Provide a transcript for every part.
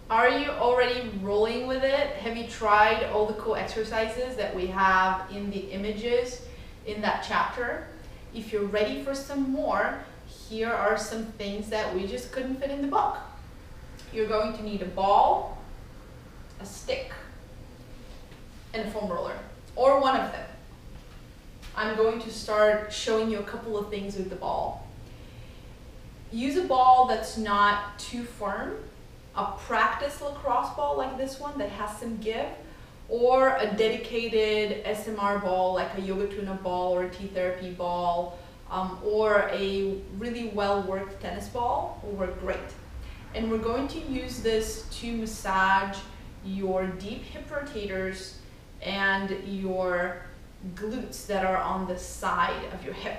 Are you already rolling with it? Have you tried all the cool exercises that we have in the images in that chapter? If you're ready for some more, here are some things that we just couldn't fit in the book. You're going to need a ball, a stick, and a foam roller, or one of them. I'm going to start showing you a couple of things with the ball. Use a ball that's not too firm, a practice lacrosse ball like this one that has some give, or a dedicated SMR ball like a yoga tuna ball or a T-therapy ball, or a really well-worked tennis ball will work great. And we're going to use this to massage your deep hip rotators and your glutes that are on the side of your hip.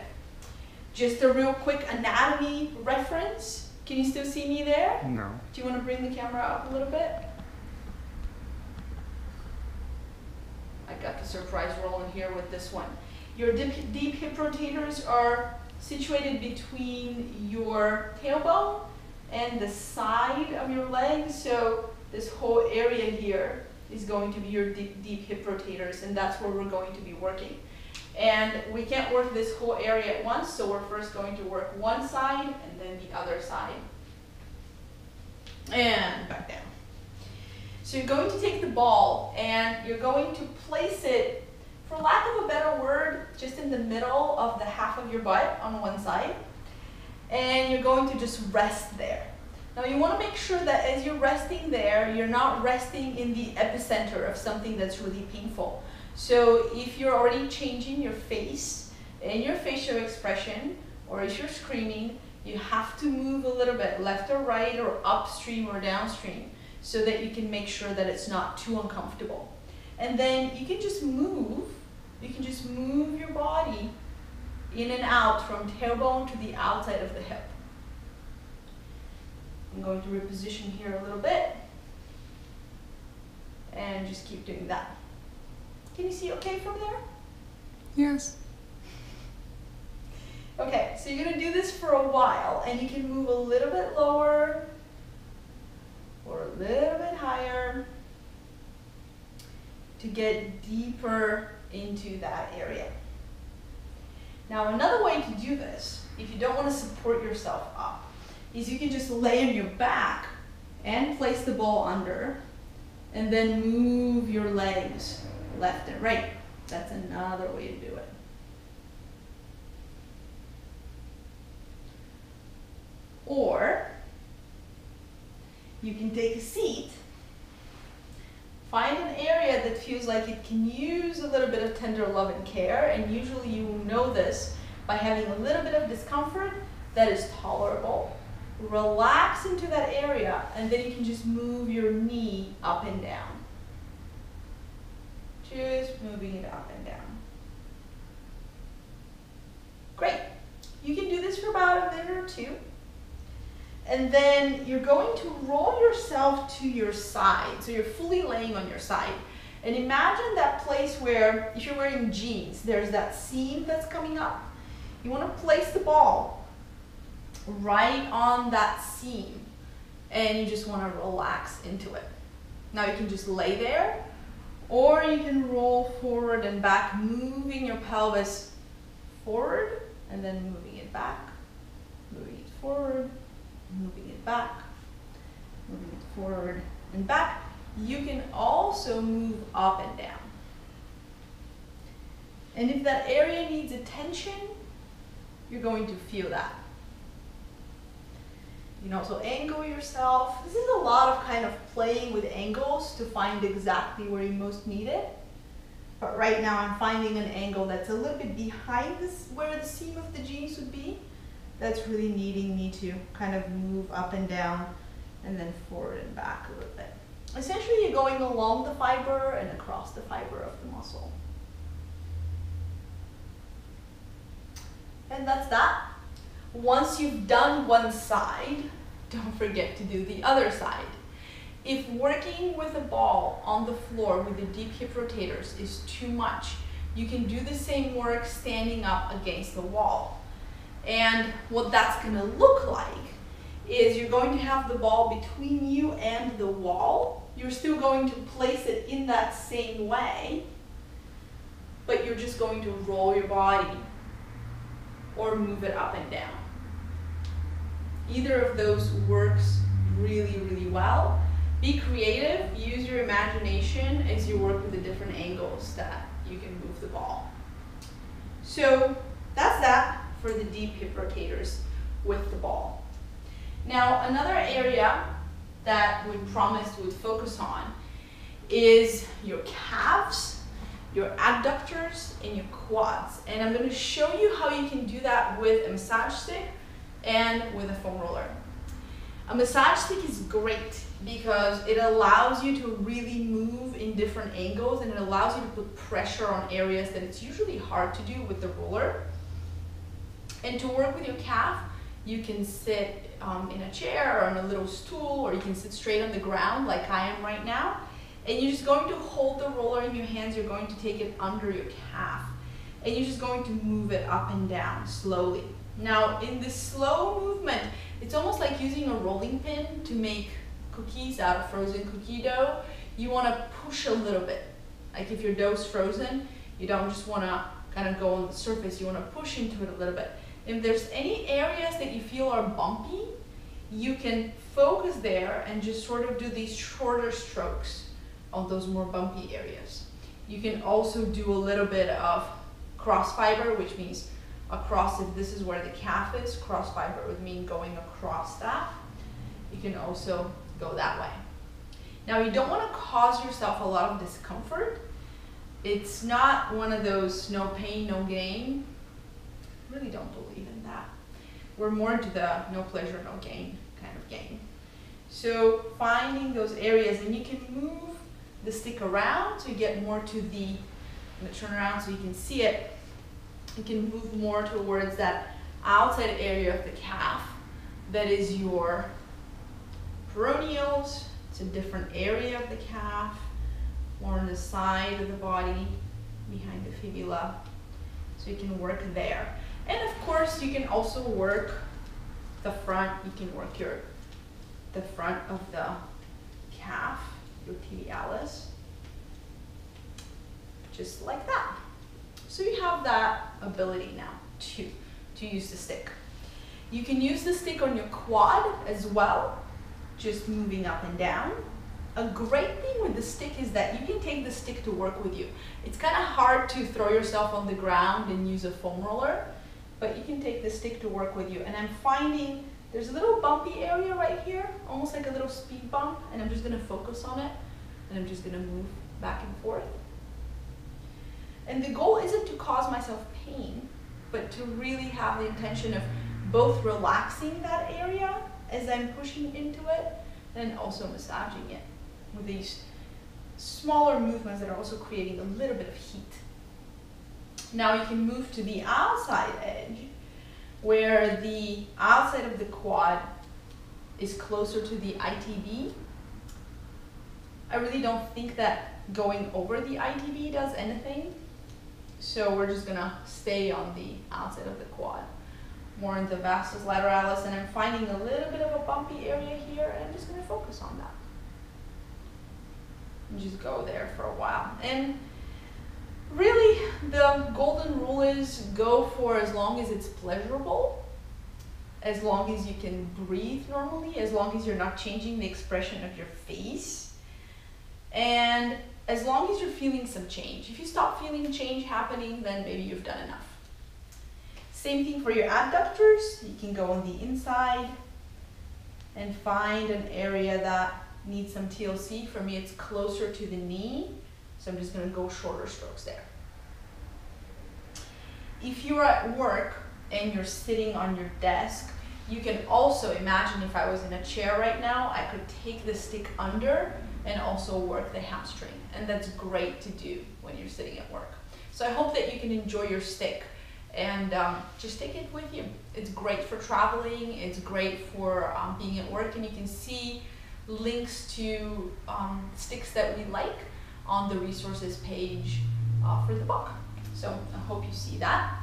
Just a real quick anatomy reference. Can you still see me there? No. Do you want to bring the camera up a little bit? I got the surprise rolling here with this one. Your deep hip rotators are situated between your tailbone and the side of your leg. So this whole area here is going to be your deep hip rotators, and that's where we're going to be working. And we can't work this whole area at once, so we're first going to work one side and then the other side. And back down. So you're going to take the ball and you're going to place it, for lack of a better word, just in the middle of the half of your butt on one side. And you're going to just rest there. Now you want to make sure that as you're resting there, you're not resting in the epicenter of something that's really painful. So if you're already changing your face and your facial expression, or if you're screaming, you have to move a little bit left or right or upstream or downstream so that you can make sure that it's not too uncomfortable. And then you can just move your body in and out from tailbone to the outside of the hip. I'm going to reposition here a little bit and just keep doing that. Can you see okay from there? Yes. Okay, so you're gonna do this for a while and you can move a little bit lower or a little bit higher to get deeper into that area. Now another way to do this, if you don't want to support yourself up, is you can just lay on your back and place the ball under and then move your legs left and right. That's another way to do it. Or you can take a seat, find an area that feels like it can use a little bit of tender love and care, and usually you will know this by having a little bit of discomfort that is tolerable. Relax into that area, and then you can just move your knee up and down. Just moving it up and down. Great. You can do this for about a minute or two. And then you're going to roll yourself to your side. So you're fully laying on your side. And imagine that place where, if you're wearing jeans, there's that seam that's coming up. You want to place the ball right on that seam. And you just want to relax into it. Now you can just lay there, or you can roll forward and back, moving your pelvis forward and then moving it back, moving it forward, moving it back, moving it forward and back. You can also move up and down. And if that area needs attention, you're going to feel that. You can also angle yourself. This is a lot of kind of playing with angles to find exactly where you most need it. But right now I'm finding an angle that's a little bit behind this, where the seam of the jeans would be. That's really needing me to kind of move up and down and then forward and back a little bit. Essentially you're going along the fiber and across the fiber of the muscle. And that's that. Once you've done one side, don't forget to do the other side. If working with a ball on the floor with the deep hip rotators is too much, you can do the same work standing up against the wall. And what that's going to look like is you're going to have the ball between you and the wall. You're still going to place it in that same way, but you're just going to roll your body or move it up and down. Either of those works really, really well. Be creative, use your imagination as you work with the different angles that you can move the ball. So that's that for the deep hip rotators with the ball. Now another area that we promised we'd focus on is your calves, your adductors, and your quads. And I'm going to show you how you can do that with a massage stick and with a foam roller. A massage stick is great because it allows you to really move in different angles, and it allows you to put pressure on areas that it's usually hard to do with the roller. And to work with your calf, you can sit in a chair or on a little stool, or you can sit straight on the ground like I am right now. And you're just going to hold the roller in your hands. You're going to take it under your calf, and you're just going to move it up and down slowly. Now in this slow movement, it's almost like using a rolling pin to make cookies out of frozen cookie dough. You want to push a little bit. Like if your dough's frozen, you don't just want to kind of go on the surface. You want to push into it a little bit. If there's any areas that you feel are bumpy, you can focus there and just sort of do these shorter strokes on those more bumpy areas. You can also do a little bit of cross fiber, which means across, if this is where the calf is, cross fiber would mean going across that. You can also go that way. Now you don't want to cause yourself a lot of discomfort. It's not one of those no pain, no gain. I really don't believe in that. We're more into the no pleasure, no gain kind of game. So finding those areas, and you can move the stick around so you get more to the, I'm going to turn around so you can see it. You can move more towards that outside area of the calf that is your peroneals. It's a different area of the calf, more on the side of the body, behind the fibula. So you can work there. And of course, you can also work the front. You can work the front of the calf, your tibialis, just like that. So you have that ability now to use the stick. You can use the stick on your quad as well, just moving up and down. A great thing with the stick is that you can take the stick to work with you. It's kind of hard to throw yourself on the ground and use a foam roller, but you can take the stick to work with you. And I'm finding there's a little bumpy area right here, almost like a little speed bump, and I'm just going to focus on it, and I'm just going to move back and forth. And the goal isn't to cause myself pain, but to really have the intention of both relaxing that area as I'm pushing into it, and also massaging it with these smaller movements that are also creating a little bit of heat. Now you can move to the outside edge, where the outside of the quad is closer to the ITB. I really don't think that going over the ITB does anything. So we're just gonna stay on the outside of the quad, more in the vastus lateralis, and I'm finding a little bit of a bumpy area here, and I'm just gonna focus on that. And just go there for a while. And really, the golden rule is go for as long as it's pleasurable, as long as you can breathe normally, as long as you're not changing the expression of your face, and as long as you're feeling some change. If you stop feeling change happening, then maybe you've done enough. Same thing for your adductors. You can go on the inside and find an area that needs some TLC. For me, it's closer to the knee, so I'm just going to go shorter strokes there. If you're at work and you're sitting on your desk, you can also imagine, if I was in a chair right now, I could take the stick under and also work the hamstring. And that's great to do when you're sitting at work. So I hope that you can enjoy your stick, and just take it with you. It's great for traveling, it's great for being at work, and you can see links to sticks that we like on the resources page for the book. So I hope you see that.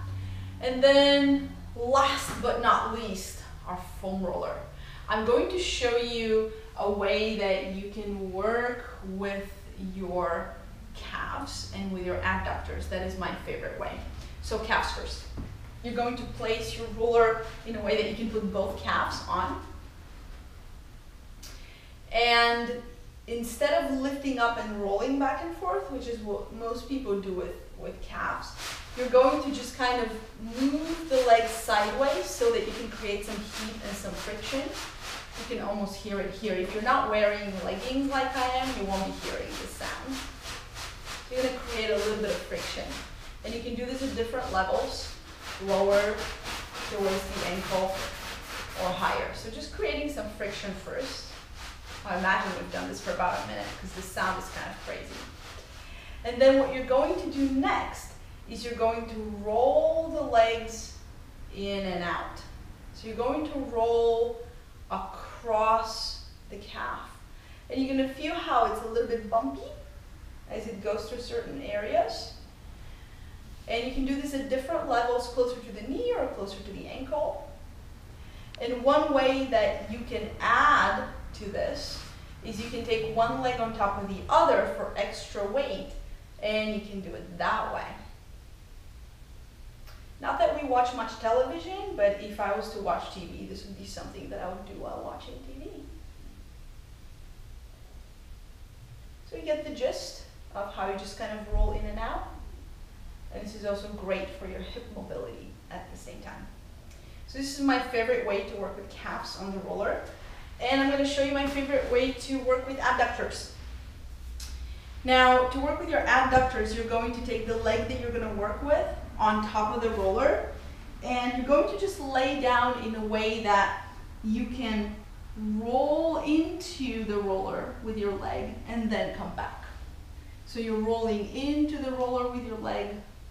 And then last but not least, our foam roller. I'm going to show you a way that you can work with your calves and with your adductors. That is my favorite way. So calves first. You're going to place your ruler in a way that you can put both calves on. And instead of lifting up and rolling back and forth, which is what most people do with calves, you're going to just kind of move the legs sideways so that you can create some heat and some friction. You can almost hear it here. If you're not wearing leggings like I am, you won't be hearing the sound. So you're going to create a little bit of friction. And you can do this at different levels, lower towards the ankle or higher. So just creating some friction first. I imagine we've done this for about a minute because the sound is kind of crazy. And then what you're going to do next is you're going to roll the legs in and out. So you're going to roll across the calf. And you're going to feel how it's a little bit bumpy as it goes through certain areas. And you can do this at different levels, closer to the knee or closer to the ankle. And one way that you can add to this is you can take one leg on top of the other for extra weight, and you can do it that way. Not that we watch much television, but if I was to watch TV, this would be something that I would do while watching TV. So you get the gist of how you just kind of roll in and out. And this is also great for your hip mobility at the same time. So this is my favorite way to work with calves on the roller. And I'm going to show you my favorite way to work with adductors. Now, to work with your adductors, you're going to take the leg that you're going to work with on top of the roller, and you're going to just lay down in a way that you can roll into the roller with your leg and then come back. So you're rolling into the roller with your leg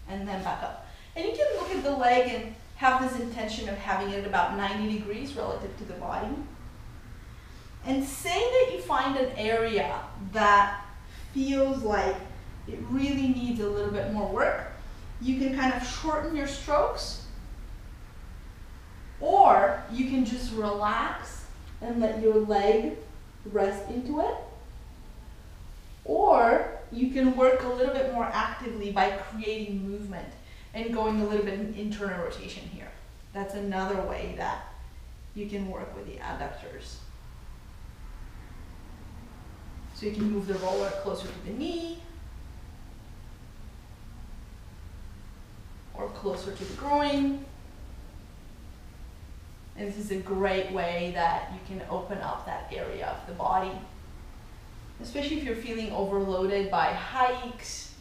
and then back up. And you can look at the leg and have this intention of having it about 90 degrees relative to the body. And say that you find an area that feels like it really needs a little bit more work. You can kind of shorten your strokes, or you can just relax and let your leg rest into it. Or you can work a little bit more actively by creating movement and going a little bit in internal rotation here. That's another way that you can work with the adductors. So you can move the roller closer to the knee or closer to the groin. And this is a great way that you can open up that area of the body, especially if you're feeling overloaded by hikes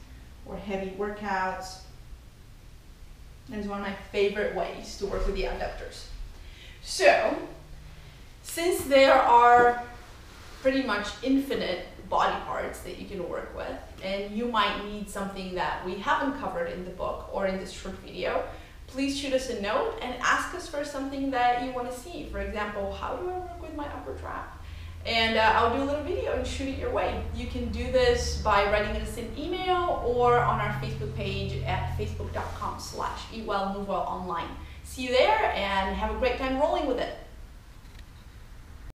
or heavy workouts. And it's one of my favorite ways to work with the adductors. So, since there are pretty much infinite body parts that you can work with, and you might need something that we haven't covered in the book or in this short video, please shoot us a note and ask us for something that you want to see. For example, how do I work with my upper trap? And I'll do a little video and shoot it your way. You can do this by writing us an email or on our Facebook page at facebook.com/eatwellmovewellonline. See you there and have a great time rolling with it.